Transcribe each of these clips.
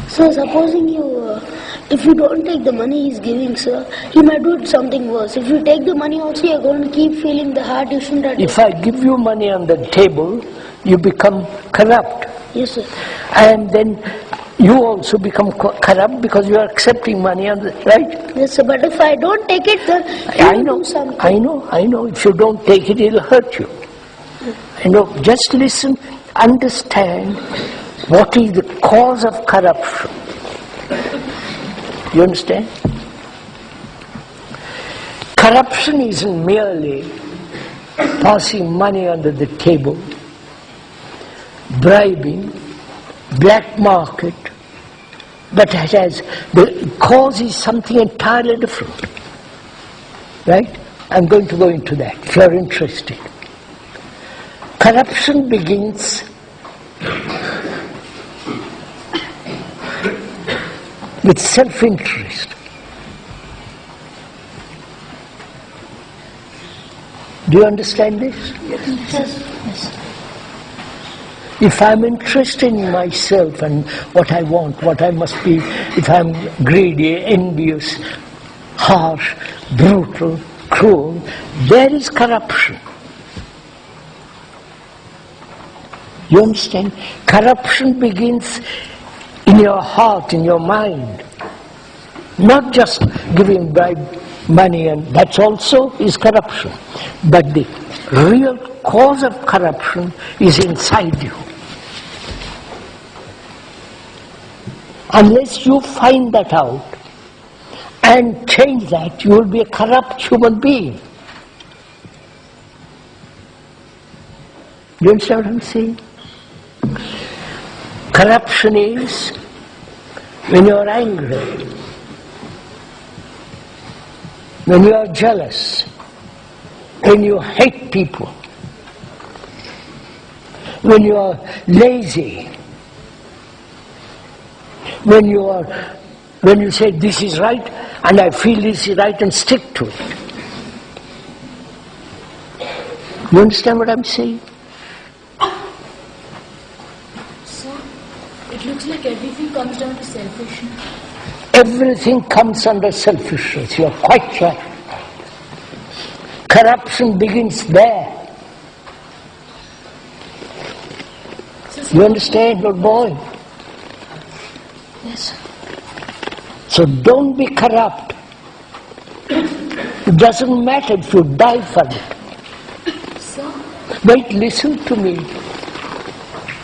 supposing you, if you don't take the money he's giving, sir, he might do something worse. If you take the money also, you're going to keep feeling the heart. You shouldn't have. If I give you money on the table, you become corrupt. Yes, sir. And then you also become corrupt because you are accepting money on the, right? Yes, sir. But if I don't take it, then I know. If you don't take it, it'll hurt you. I know. Just listen, understand what is the cause of corruption. You understand? Corruption isn't merely passing money under the table, bribing, black market, but it has, the cause is something entirely different. Right? I'm going to go into that if you're interested. Corruption begins with self-interest. Do you understand this? Yes. If I'm interested in myself and what I want, what I must be, if I'm greedy, envious, harsh, brutal, cruel, there is corruption. You understand? Corruption begins in your heart, in your mind. Not just giving bribe money, and that also is corruption. But the real cause of corruption is inside you. Unless you find that out and change that, you will be a corrupt human being. Do you understand what I'm saying? Corruption is when you are angry, when you are jealous, when you hate people, when you are lazy, when you say this is right and I feel this is right and stick to it. You understand what I'm saying? It looks like everything comes down to selfishness. Everything comes under selfishness. You are quite right. Corruption begins there. You understand, old boy? Yes. So don't be corrupt. It doesn't matter if you die for it. Sir? Wait, listen to me.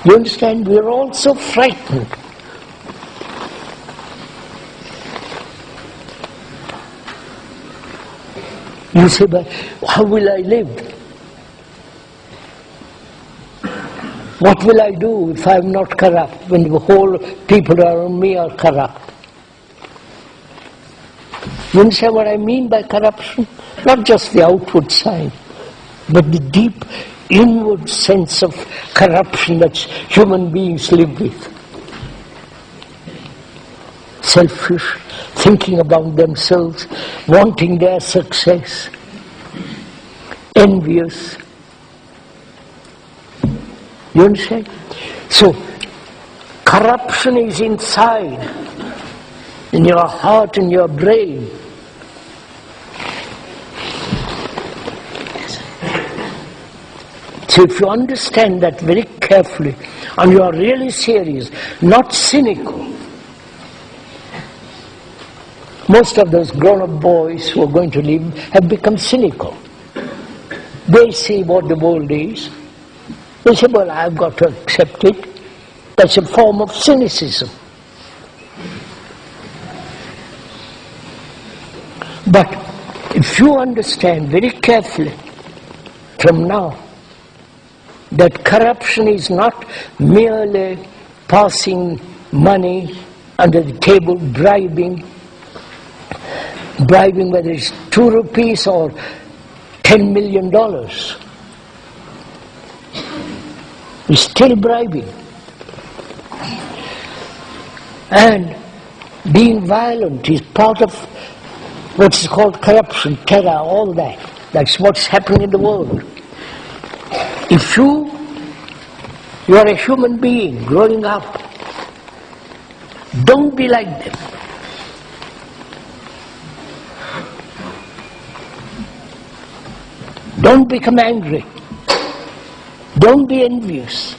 You understand? We are all so frightened. You say, but how will I live? What will I do if I am not corrupt, when the whole people around me are corrupt? You understand what I mean by corruption? Not just the outward sign, but the deep inward sense of corruption that human beings live with. Selfish, thinking about themselves, wanting their success, envious. You understand? So, corruption is inside, in your heart, in your brain. So if you understand that very carefully, and you are really serious, not cynical. Most of those grown-up boys who are going to live have become cynical. They see what the world is. They say, well, I've got to accept it. That's a form of cynicism. But if you understand very carefully from now that corruption is not merely passing money under the table, bribing whether it's 2 rupees or $10 million, it's still bribing. And being violent is part of what's called corruption, terror, all that. That's what's happening in the world. If You are a human being growing up. Don't be like them. Don't become angry. Don't be envious.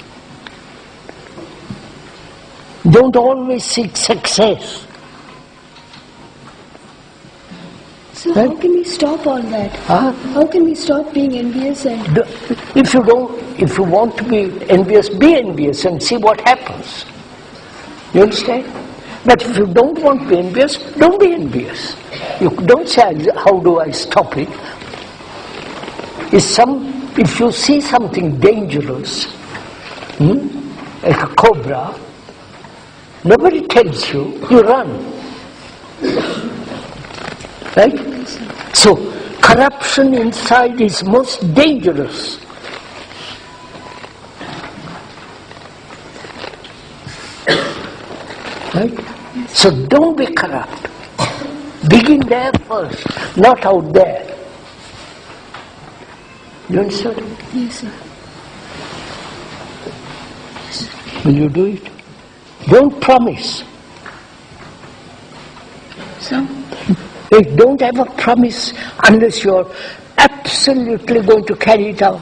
Don't always seek success. So how can we stop all that? How can we stop being envious and... If you want to be envious and see what happens. You understand? But if you don't want to be envious, don't be envious. You don't say, how do I stop it? If you see something dangerous, like a cobra, nobody tells you, you run. Right? So, corruption inside is most dangerous. Right? So don't be corrupt. Begin there first, not out there. You understand? Yes, sir. Will you do it? Don't promise. So? Don't ever promise unless you're absolutely going to carry it out.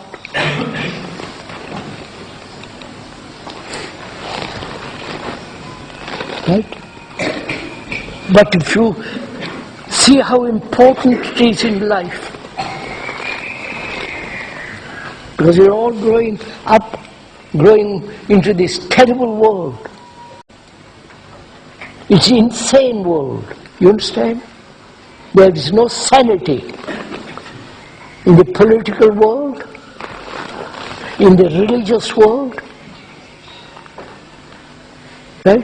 Right? But if you see how important it is in life, because you're all growing up, growing into this terrible world. It's an insane world. You understand? There is no sanity in the political world, in the religious world. Right?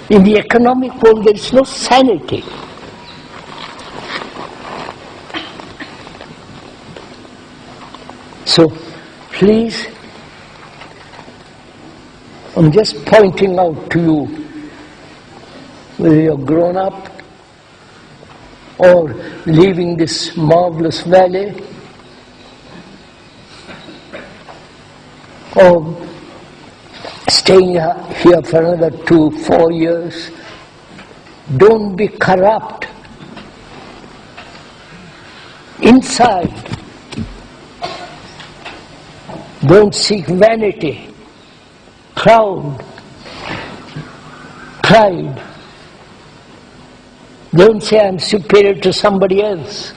In the economic world, there is no sanity. So, please, I'm just pointing out to you, whether you're grown up or leaving this marvelous valley, or staying here for another 2-4 years, don't be corrupt inside. Don't seek vanity, pride. Don't say I'm superior to somebody else.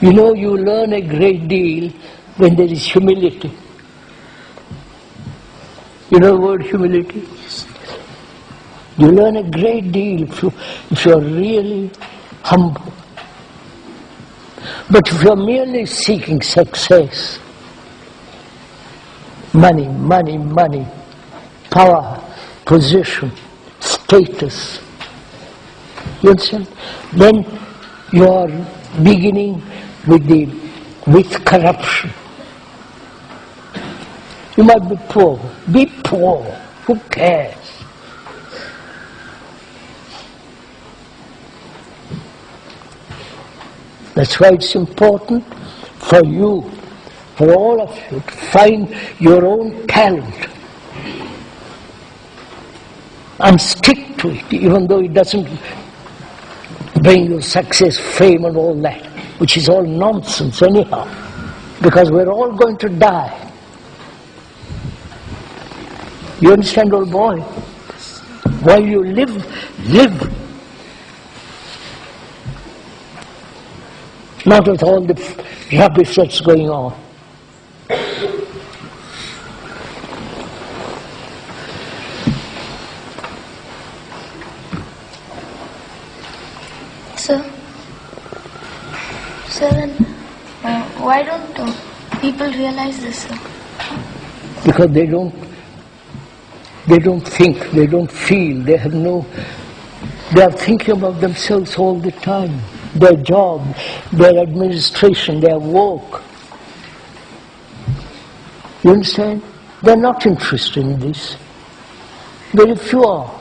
You know, you learn a great deal when there is humility. You know the word humility? You learn a great deal if you are really humble. But if you are merely seeking success, money, power, position, status, you understand? Then you are beginning with corruption. You might be poor. Be poor. Who cares? That's why it's important for you, for all of you, to find your own talent and stick to it, even though it doesn't bring you success, fame and all that, which is all nonsense anyhow, because we're all going to die. You understand, old boy? While you live. Not with all the rubbish that's going on. Sir, then why don't people realize this, sir? Because they don't think, they don't feel, they are thinking about themselves all the time. Their job, their administration, their work. You understand? They're not interested in this. Very few are.